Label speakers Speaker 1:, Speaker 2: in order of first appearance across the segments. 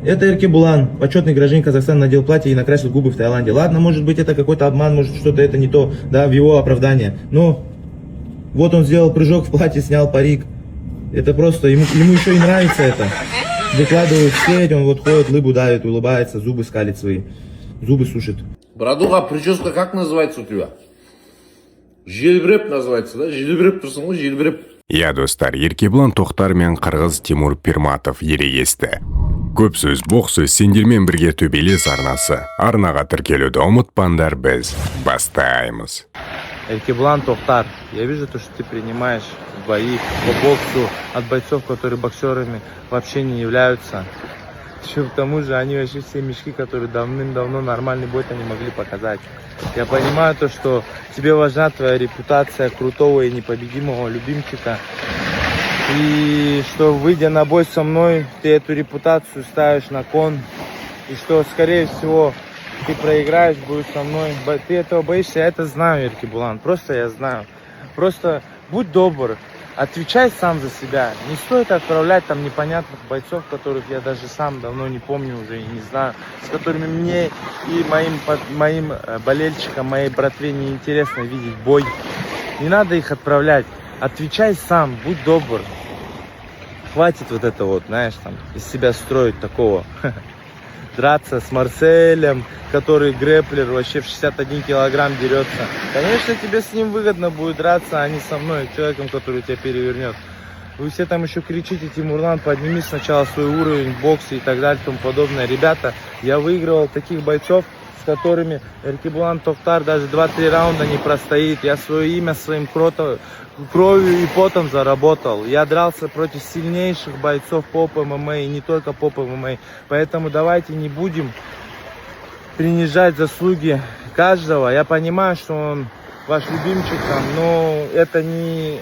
Speaker 1: Это Эркебулан, почетный гражданин Казахстана, надел платье и накрасил губы в Таиланде. Ладно, может быть это какой-то обман, может что-то это не то, да, в его оправдание. Но вот он сделал прыжок в платье, снял парик. Это просто, ему еще и нравится это. Выкладывают в сеть, он вот ходит, лыбу давит, улыбается, зубы скалит свои, зубы сушит.
Speaker 2: Братуха, прическа как называется у тебя? Желбіреп называется, да? Желбіреп тұрсың ғой, желбіреп.
Speaker 3: Иә достар, Еркебұлан Тоқтар мен қырғыз Тимур Пирматов ерегесті. Көп сөз, боқ сөз, сендермен бірге төбелес арнасы. Арнаға тіркелуді ұмытпаңдар, біз бастаймыз.
Speaker 4: Эркебулан Тоқтар, я вижу то, что ты принимаешь бои по боксу от бойцов, которые боксерами вообще не являются. Еще к тому же они вообще все мешки, которые давным-давно нормальный бой-то не могли показать. Я понимаю то, что тебе важна твоя репутация крутого и непобедимого любимчика. И что, выйдя на бой со мной, ты эту репутацию ставишь на кон. И что, скорее всего, ты проиграешь, будешь со мной. Ты этого боишься, я это знаю, Эркебулан. Просто я знаю. Просто будь добр. Отвечай сам за себя. Не стоит отправлять там непонятных бойцов, которых я даже сам давно не помню уже и не знаю, с которыми мне и моим болельщикам, моей братве не интересно видеть бой. Не надо их отправлять. Отвечай сам, будь добр. Хватит вот это вот, знаешь, там, из себя строить такого. Драться с Марселем, который грэплер, вообще в 61 килограмм дерется. Конечно, тебе с ним выгодно будет драться, а не со мной, человеком, который тебя перевернет. Вы все там еще кричите: Тимурлан, подними сначала свой уровень в боксе и так далее и тому подобное. Ребята, я выигрывал таких бойцов, с которыми Эркебулан Тоқтар даже 2-3 раунда не простоит. Я свое имя своим кровью и потом заработал. Я дрался против сильнейших бойцов поп ММА и не только поп ММА. Поэтому давайте не будем принижать заслуги каждого. Я понимаю, что он ваш любимчик, но это не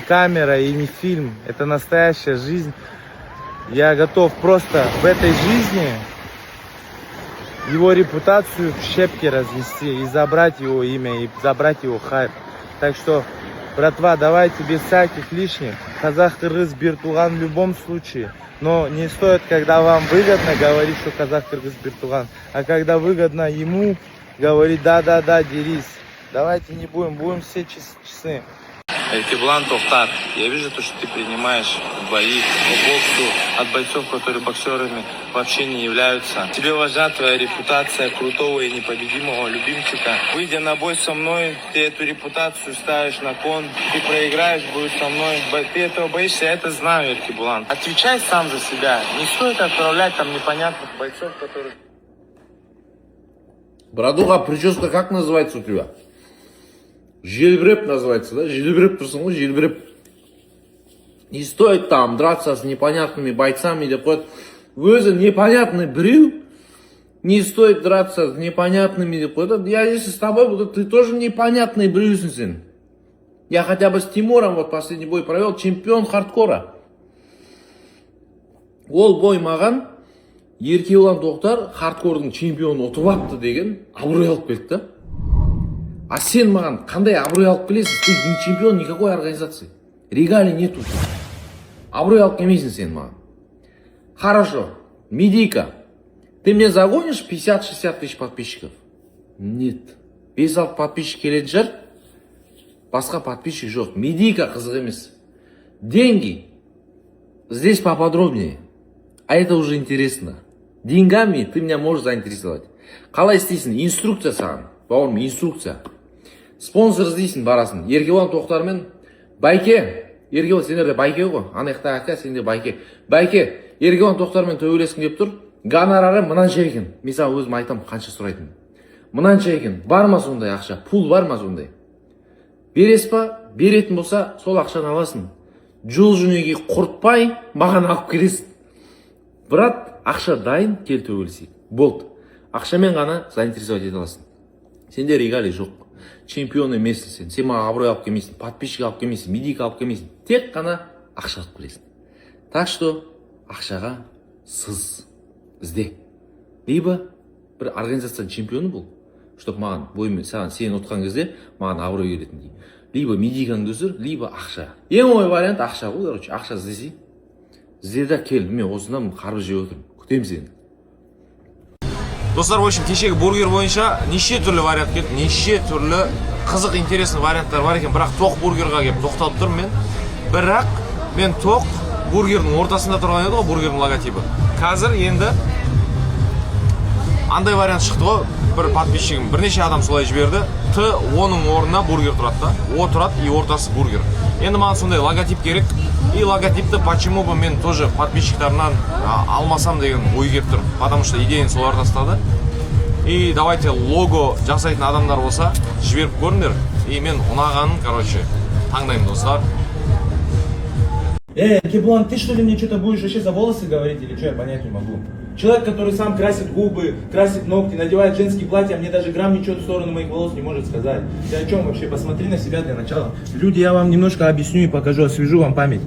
Speaker 4: камера и не фильм. Это настоящая жизнь. Я готов просто в этой жизни его репутацию в щепки разнести и забрать его имя, и забрать его хайп. Так что, братва, давайте без всяких лишних. Казах-кыргыз бир-туган в любом случае. Но не стоит, когда вам выгодно, говорить, что казах-кыргыз бир-туган. А когда выгодно ему, говорить: да-да-да, дерись. Давайте не будем все честны. Эркебулан Тоқтар, я вижу то, что ты принимаешь бои по боксу от бойцов, которые боксерами вообще не являются. Тебе важна твоя репутация крутого и непобедимого любимчика. Выйдя на бой со мной, ты эту репутацию ставишь на кон. Ты проиграешь, будешь со мной. Ты этого боишься, я это знаю, Эркебулан. Отвечай сам за себя. Не стоит отправлять там непонятных бойцов, которые...
Speaker 2: Братуха, прическа как называется у тебя? Желбіреп называется, да? Желбіреп тұрсың ғой, желбіреп. Не стоит там драться с непонятными бойцами деп қояды. Өзі непонятный біреу, не стоит драться с непонятными деп қояды. Я если с тобой буду, ты тоже непонятный біреусің сен. Я хотя бы с Тимуром вот последний бой провел, чемпион хардкора. Ол бой маған Еркебулан Тоқтар хардкордың чемпионы ұтып апты деген абырой алып келді да. А сен маған қандай абырой алып келесің? Ты не чемпион никакой организации. Регалий нету. Абырой алып келмейсің сен маған. Хорошо. Медийка. Ты мне загонишь 50-60 тысяч подписчиков? Нет. 5-6 подписчик келетін шығар. Басқа подписчик жоқ. Медийка қызық емес. Деньги. Здесь поподробнее. А это уже интересно. Деньгами ты меня можешь заинтересовать. Қалай істейсің? Инструкция саған. Бауырым, инструкция. Спонсор іздейсің, барасың. Еркебулан Тоқтармен Байке. Еркебулан, сендер де Байке ғой. Анаяқта әка, сен де Байке. Байке, Еркебулан Тоқтармен төбелескің деп тұр. Гонорары мынанша екен. Мен саған өзім айтам қанша сұрайтын. Мынанша екен. Бар ма сондай ақша? Пул бар ма сондай? Берес па? Беретін болса, сол ақшаны аласың. Жол жөнекей құртпай, маған алып келесің. Брат, ақша дайын, кел төбелесейік. Болды. Ақшамен ғана заинтересовать ете аласың. Сенде регалий жоқ. Чемпион емессің сен. Сен маған абырой алып келмейсің, подписчик алып келмейсің, медийка алып келмейсің. Тек қана ақша алып келесің. Так что ақшаға сыз ізде. Либо бір организацияның чемпионы бол, чтобы маған бойымен сені ұтқан кезде маған абырой келетіндей. Либо медийкаңды өсір, либо ақша. Ең оңай вариант ақша ғой, короче. Ақша іздесей. Ізде да кел, мен осыдан қарбыз жеп отырмын. күтеміз енді.
Speaker 5: Достар, в общем, кешегі бургер бойынша неше түрлі вариант келді, неше түрлі қызық, интересный варианттар бар екен, бірақ тоқ бургерға келіп тоқталып тұрмын мен. Бірақ мен тоқ бургердің ортасында тұрған еді ғой, бургердің логотипі. Қазір енді андай вариант шықты ғой, бір подписчигім, бірнеше адам солай жіберді. Т, оның орнына бургер тұрады да, О тұрады и ортасы бургер. Енді маған сондай логотип керек. И логотипті почему бы мен тоже подписчиктарынан алмасам деген ой келіп тұр. Потому что идеяны солар тастады. И давайте лого жасайтын адамдар болса, жіберіп көріңдер. И мен ұнағанын, короче, таңдаймын, достар.
Speaker 1: Кеблан, ты что ли мне что-то будешь вообще за волосы говорить или что, я понять не могу. Человек, который сам красит губы, красит ногти, надевает женские платья, мне даже грамм ничего в сторону моих волос не может сказать. Ты о чем вообще? Посмотри на себя для начала. Люди, я вам немножко объясню и покажу, освежу вам память.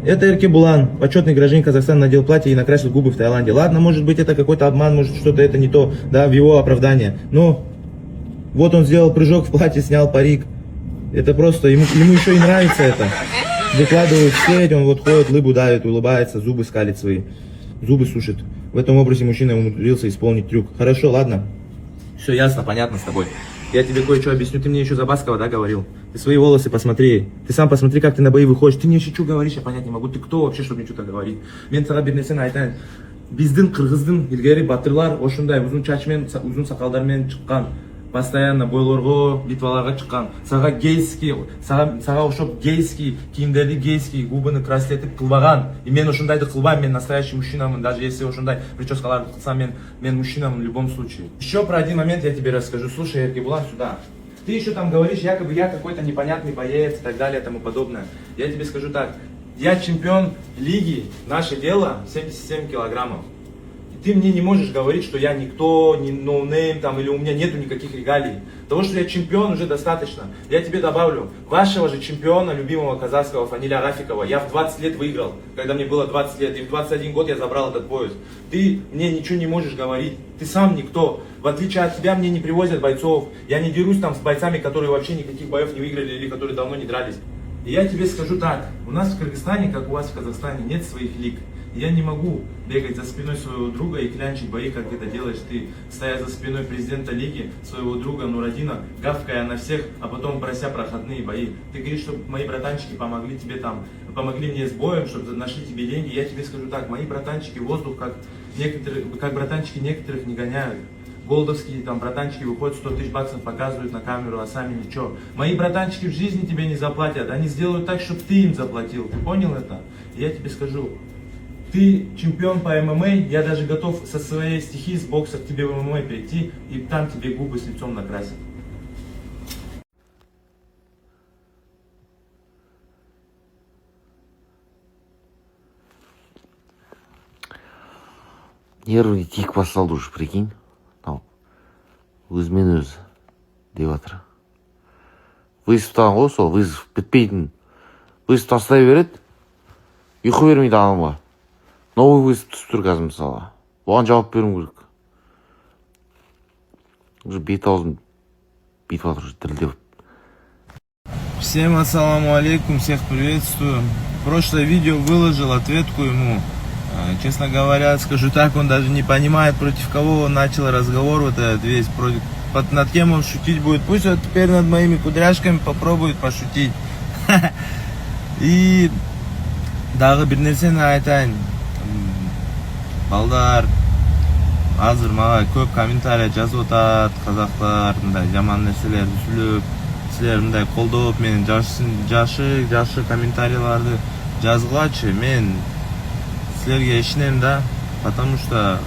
Speaker 1: Это Эркебулан, почетный гражданин Казахстана, надел платье и накрасил губы в Таиланде. Ладно, может быть это какой-то обман, может что-то это не то, да, в его оправдание. Но вот он сделал прыжок в платье, снял парик. Это просто, ему еще и нравится это. Выкладывают в сеть, он вот ходит, лыбу давит, улыбается, зубы скалит свои. Зубы сушит. В этом образе мужчина умудрился исполнить трюк. Хорошо, ладно. Все ясно, понятно с тобой. Я тебе кое-что объясню. Ты мне еще за Баскова, да, говорил? Ты свои волосы посмотри. Ты сам посмотри, как ты на бои выходишь. Ты мне еще что говоришь, я понять не могу. Ты кто вообще, чтобы мне что-то говорить? Мен сага бир нерсени айтайын. Биздин кыргыздын илгери батырлар ошундай узун чач менен, узун сакалдар менен чыккан. Постоянно бойлорго, битваларга чыккан. Сага гейский, сага окшоп гейский кийимдерди, гейский губыны красилетип кылбаган. И мен ошондайды кылбайм, мен настоящий мужчинамын. Даже если ошондай прическаларды кылсам, мен мужчинамын в любом случае. Еще про один момент я тебе расскажу. Слушай, Эркебулан, сюда. Ты еще там говоришь, якобы я какой-то непонятный боец и так далее и тому подобное. Я тебе скажу так. Я чемпион лиги, наше дело 77 килограммов. Ты мне не можешь говорить, что я никто, не ноунейм там, или у меня нету никаких регалий. Того, что я чемпион, уже достаточно. Я тебе добавлю, вашего же чемпиона, любимого казахского Фаниля Рафикова, я в 20 лет выиграл, когда мне было 20 лет, и в 21 год я забрал этот пояс. Ты мне ничего не можешь говорить, ты сам никто. В отличие от тебя, мне не привозят бойцов, я не дерусь там с бойцами, которые вообще никаких боев не выиграли или которые давно не дрались. И я тебе скажу так, у нас в Кыргызстане, как у вас в Казахстане, нет своих лиг. Я не могу бегать за спиной своего друга и клянчить бои, как это делаешь ты, стоя за спиной президента лиги, своего друга Нурадина, гавкая на всех, а потом прося проходные бои. Ты говоришь, чтобы мои братанчики помогли тебе там, помогли мне с боем, чтобы нашли тебе деньги. Я тебе скажу так, мои братанчики воздух, как братанчики некоторых не гоняют. Голдовские там братанчики выходят, 100 тысяч баксов показывают на камеру, а сами ничего. Мои братанчики в жизни тебе не заплатят, они сделают так, чтобы ты им заплатил. Ты понял это? Я тебе скажу. Ты чемпион по ММА, я даже готов со своей стихии с бокса к тебе в ММА перейти, и там тебе губы с лицом накрасят.
Speaker 6: Нервный тик басталды уже, прикинь. Өзімен өзі деп жатыр. Вызовтан ғой сол, вызов бітпейтін. Вызов тастай береді, ұйқы бермейді адамға. Новый вызов түсіп тұр қазір мысалы. Оған жауап беруім керек. Уже бет аузым битіп жатыр, дірілдеп.
Speaker 4: Всем ассаламу алейкум, всех приветствую. Прошлое видео выложил ответку ему. Честно говоря, скажу так, он даже не понимает, против кого он начал разговор вот этот весь. Над кем он шутить будет. Пусть вот теперь над моими кудряшками попробует пошутить. И дагы бир нерсени айтайын. Балдар, азыр мага көп комментарий жазып атат, казактар мындай жаман нерселерди сүйлөп, силер мындай колдоп менин жакшы комментарийларды жазгылачы. Мен силерге ишенем да, потому что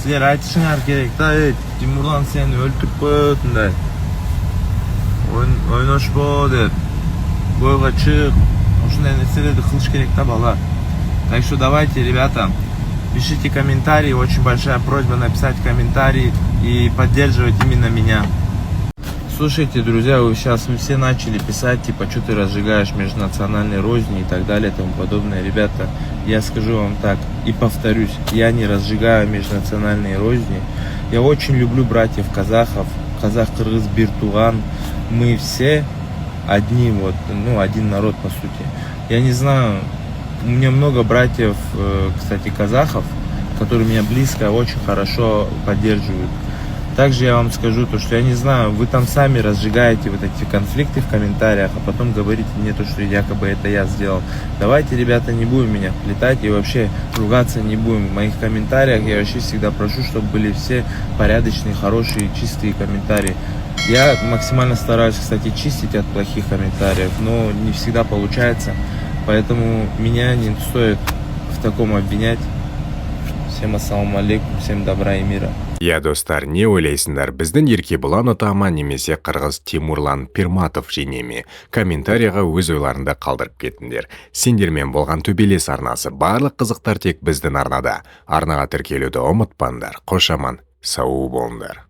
Speaker 4: силер айтышыңар керек да, Тимурлан сени өлтүрүп коет, мындай ойношпо деп, бойго чык, ушундай нерселерди кылыш керек да, бала. Так что давайте, ребята, пишите комментарии, очень большая просьба написать комментарий и поддерживать именно меня. Слушайте, друзья, вы сейчас все начали писать, типа, что ты разжигаешь межнациональные розни и так далее и тому подобное. Ребята, я скажу вам так и повторюсь, я не разжигаю межнациональные розни. Я очень люблю братьев казахов, казах-кыргыз, бир-туган. Мы все одни, вот, один народ, по сути. Я не знаю, У меня много братьев, кстати, казахов, которые меня близко, очень хорошо поддерживают. Также я вам скажу то, что я не знаю, вы там сами разжигаете вот эти конфликты в комментариях, а потом говорите мне то, что якобы это я сделал. Давайте, ребята, не будем меня вплетать и вообще ругаться не будем. В моих комментариях я вообще всегда прошу, чтобы были все порядочные, хорошие, чистые комментарии. Я максимально стараюсь, кстати, чистить от плохих комментариев, но не всегда получается. Поэтому меня не стоит в таком обвинять. Всем ассаламу алейкум, всем добра и мира.
Speaker 3: Я достар, не ойлайсыңдар, біздің Еркебұлан Отаман немесе қырғыз Тимурлан Пирматов жеңеме комментарияға өз ойларында қалдырып кетіңдер. Сендермен болған төбелес арнасы, барлық қызықтар тек біздің арнада. Арнаға тіркелуді ұмытпаңдар. Қош аман, сау болыңдар.